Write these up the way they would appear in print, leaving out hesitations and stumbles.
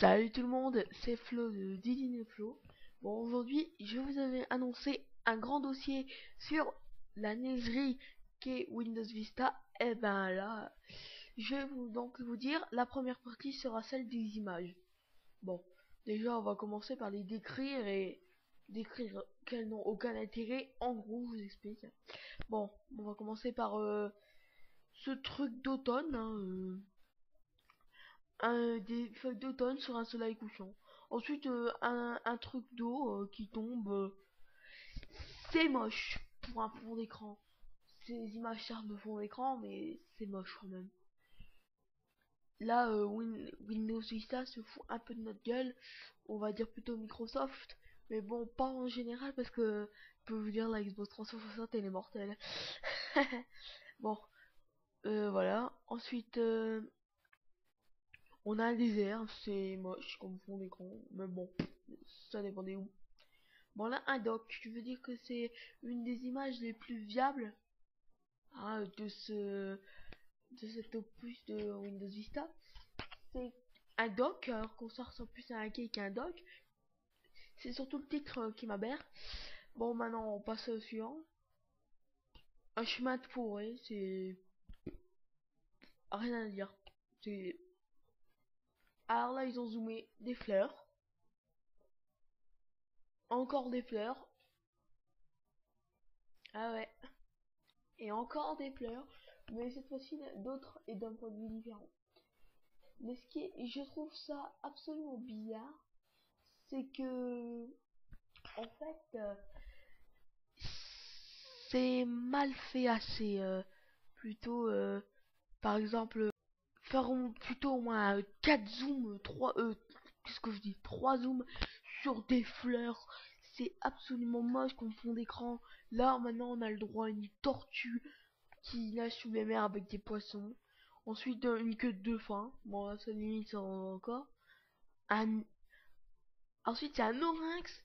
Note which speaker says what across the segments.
Speaker 1: Salut tout le monde, c'est Flo de Didine Flo. Bon, aujourd'hui, je vous avais annoncé un grand dossier sur la neigerie qu'est Windows Vista. Et ben là, je vais vous dire, la première partie sera celle des images. Bon, déjà, on va commencer par les décrire et décrire qu'elles n'ont aucun intérêt. En gros, je vous explique. Bon, on va commencer par ce truc d'automne, hein, des feuilles d'automne sur un soleil couchant. Ensuite, un truc d'eau qui tombe. C'est moche pour un fond d'écran. Ces images servent de fond d'écran, mais c'est moche quand même. Là, Windows Vista se fout un peu de notre gueule. On va dire plutôt Microsoft. Mais bon, pas en général, parce que je peux vous dire, la Xbox 360 elle est mortelle. Bon, voilà. Ensuite, on a un désert, c'est moche comme fond d'écran, mais bon, ça dépendait où. Bon, là, un dock, je veux dire que c'est une des images les plus viables, hein, de cet opus de Windows Vista. C'est un dock, alors qu'on sort en plus à un cake qu'un dock. C'est surtout le titre qui m'aberre. Bon, maintenant, on passe au suivant. Un chemin de forêt, c'est rien à dire. C'est... Alors là, ils ont zoomé des fleurs. Encore des fleurs. Ah ouais. Et encore des fleurs, mais cette fois-ci d'autres et d'un point de vue différent. Mais ce qui est, je trouve ça absolument bizarre, c'est que en fait c'est mal fait assez. Plutôt, par exemple, faire plutôt au moins 4 zooms, 3 qu'est-ce que je dis, 3 zooms sur des fleurs. C'est absolument moche comme fond d'écran. Là maintenant on a le droit à une tortue qui nage sous les mers avec des poissons. Ensuite, une queue de dauphin. Bon, là, ça limite encore. Un... Ensuite, il y a un oryx.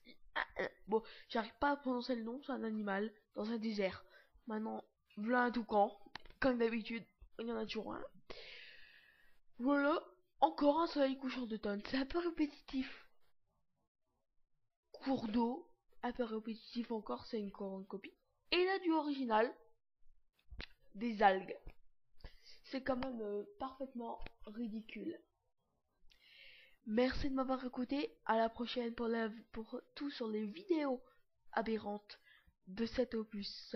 Speaker 1: Bon, j'arrive pas à prononcer le nom, c'est un animal dans un désert. Maintenant, voilà un toucan. Comme d'habitude, il y en a toujours un. Voilà, encore un soleil couchant d'automne. C'est un peu répétitif. Cours d'eau, un peu répétitif encore, c'est une grande copie. Et là, du original, des algues. C'est quand même parfaitement ridicule. Merci de m'avoir écouté. À la prochaine pour tout sur les vidéos aberrantes de cet opus.